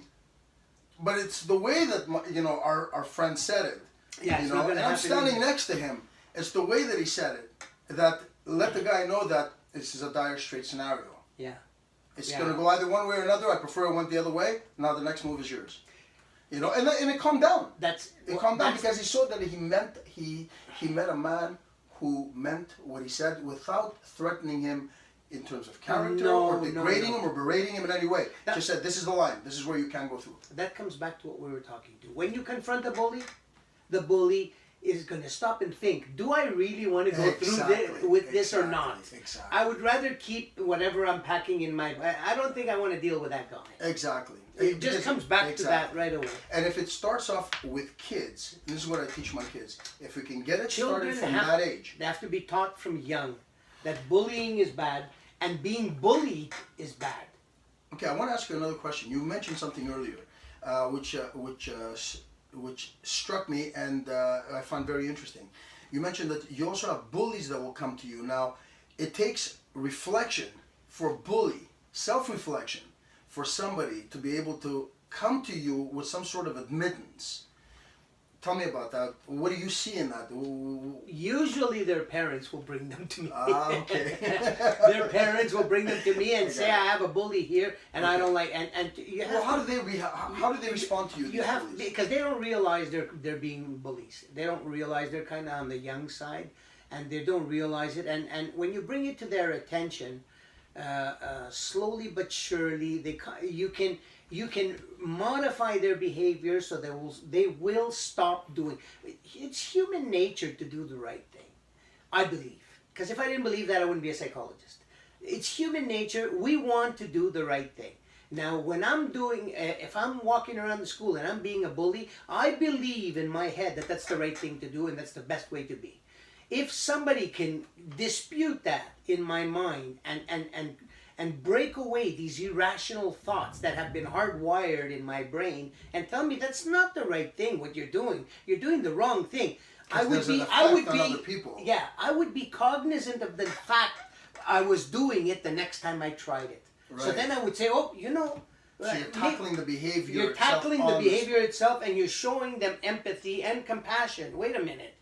but it's the way that our friend said it. Yeah, it's not gonna and I'm happen standing either. next to him. It's the way that he said it that let the guy know that this is a dire straight scenario. Yeah. It's Yeah. going to go either one way or another. I prefer it went the other way. Now the next move is yours. And it calmed down. It calmed down because he saw that he met a man who meant what he said without threatening him in terms of character or degrading him or berating him in any way. Just said, this is the line. This is where you can't go through. That comes back to what we were talking to. When you confront a bully, the bully is going to stop and think, do I really want to go through this or not? Exactly. I would rather keep whatever I'm packing in my... I don't think I want to deal with that guy. Exactly. It just comes back to that right away. And if it starts off with kids, this is what I teach my kids, if we can get it Children started from that age. They have to be taught from young that bullying is bad and being bullied is bad. Okay, I want to ask you another question. You mentioned something earlier, which struck me and I found very interesting. You mentioned that you also have bullies that will come to you. Now, it takes reflection for a bully, self-reflection, for somebody to be able to come to you with some sort of admittance. Tell me about that. What do you see in that? Usually their parents will bring them to me. Okay. Their parents will bring them to me and say, I have a bully here and I don't like... And you have how do they respond to you? You have, because they don't realize they're being bullies. They don't realize they're kind of on the young side and they don't realize it. And when you bring it to their attention, slowly but surely, you can modify their behavior so they will stop doing. It's human nature to do the right thing, I believe. Because if I didn't believe that, I wouldn't be a psychologist. It's human nature. We want to do the right thing. Now, when if I'm walking around the school and I'm being a bully, I believe in my head that that's the right thing to do and that's the best way to be. If somebody can dispute that in my mind and break away these irrational thoughts that have been hardwired in my brain and tell me that's not the right thing, what you're doing the wrong thing. I would be cognizant of the fact I was doing it the next time I tried it. Right. So then I would say, so you're tackling the behavior. You're tackling the behavior itself and you're showing them empathy and compassion. Wait a minute.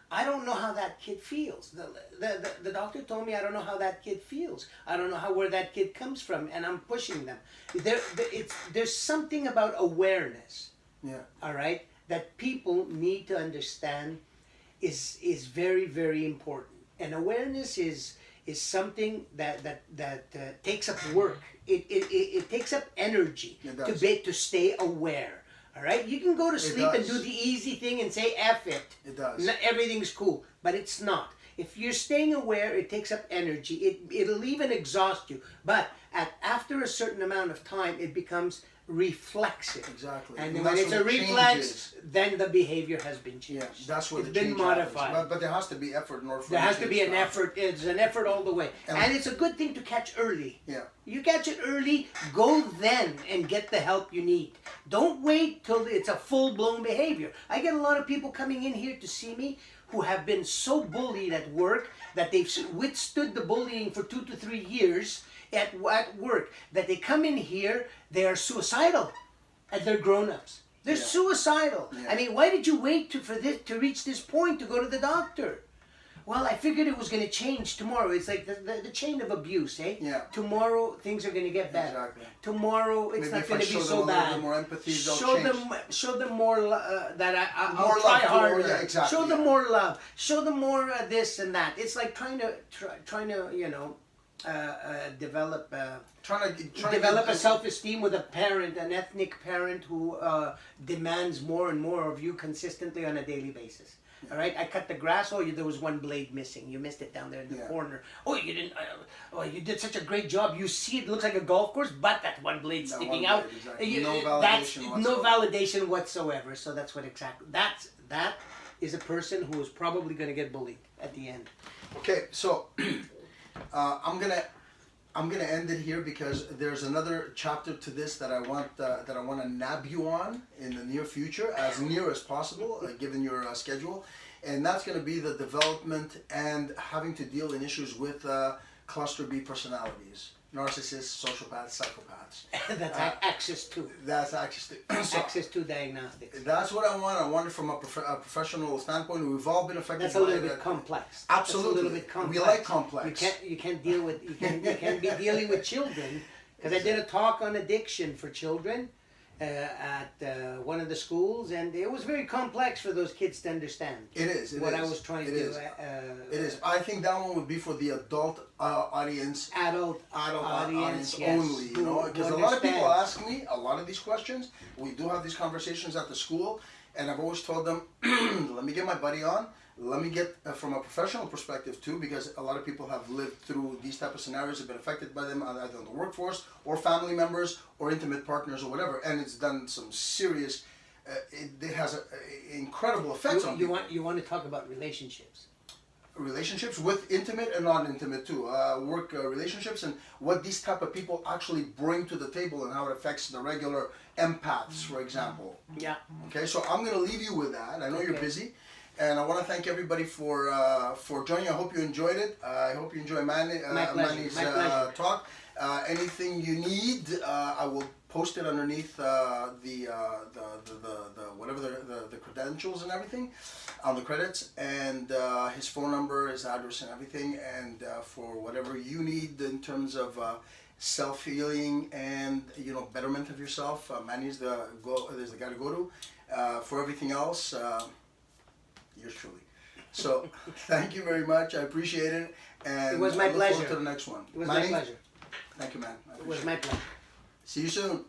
I don't know how that kid feels. The doctor told me I don't know how that kid feels. I don't know where that kid comes from, and I'm pushing them. There's something about awareness. Yeah. All right, that people need to understand is very, very important. And awareness is something that takes up work. It takes up energy to stay aware. All right, you can go to sleep and do the easy thing and say F it. It does. Everything's cool, but it's not. If you're staying aware, it takes up energy. It'll even exhaust you. But after a certain amount of time, it becomes reflexive. Exactly. And when it's a reflex, then the behavior has been changed. Yeah, that's what it's been modified. But there has to be effort in order for there has to be an effort. It's an effort all the way. And it's a good thing to catch early. Yeah. You catch it early, go then and get the help you need. Don't wait till it's a full-blown behavior. I get a lot of people coming in here to see me who have been so bullied at work that they've withstood the bullying for 2 to 3 years at work, that they come in here, they are suicidal, and they're grown-ups. They're suicidal. Yeah. I mean, why did you wait to reach this point to go to the doctor? Well, I figured it was going to change tomorrow. It's like the chain of abuse, eh? Yeah. Tomorrow, things are going to get better. Exactly. Tomorrow, it's not going to be so bad. Show them more empathy, Show them more that I'll try harder. Yeah, exactly. Show them more love. Show them more this and that. It's like trying to develop a self-esteem with a parent, an ethnic parent who demands more and more of you consistently on a daily basis. All right, I cut the grass. Oh, there was one blade missing. You missed it down there in the corner. Oh, you didn't. Oh, you did such a great job. You see, it looks like a golf course, but that one blade sticking out. Exactly. No validation whatsoever. No validation whatsoever. So that's what exactly. That is a person who is probably going to get bullied at the end. Okay, so I'm gonna end it here because there's another chapter to this that I want to nab you on in the near future, as near as possible, given your schedule, and that's going to be the development and having to deal in issues with cluster B personalities, narcissists, sociopaths, psychopaths. That's access to. That's actually so Access to diagnostics. that's what I want. I want it from a professional standpoint. We've all been affected. That's a by little that. bit complex. Absolutely. That's a little bit complex. We like complex. You can't deal with you can't be dealing with children, because I did a talk on addiction for children at one of the schools, and it was very complex for those kids to understand. It is. I was trying to. It is. I think that one would be for the adult audience. Adult audience yes, only, you know, who because a lot of people understands. ask me a lot of these questions. We do have these conversations at the school, and I've always told them, let me get my buddy on. Let me get from a professional perspective too, because a lot of people have lived through these type of scenarios, have been affected by them either in the workforce or family members or intimate partners or whatever, and it's done some serious. It has incredible effects on people. You want to talk about relationships. Relationships with intimate and non-intimate too, work relationships, and what these type of people actually bring to the table and how it affects the regular empaths, for example. Yeah. Okay, so I'm gonna leave you with that. I know you're Okay. busy, and I want to thank everybody for joining. I hope you enjoyed it. I hope you enjoy Manny's My pleasure. talk. Anything you need, I will post it underneath the whatever the credentials and everything on the credits, and his phone number, his address, and everything. And for whatever you need in terms of self-healing and betterment of yourself, Manny's the guy to go to. For everything else, yours truly. So thank you very much. I appreciate it, and It was my I look forward pleasure. to the next one. It was Manny, my pleasure. thank you, man. I It was appreciate my pleasure. See you soon.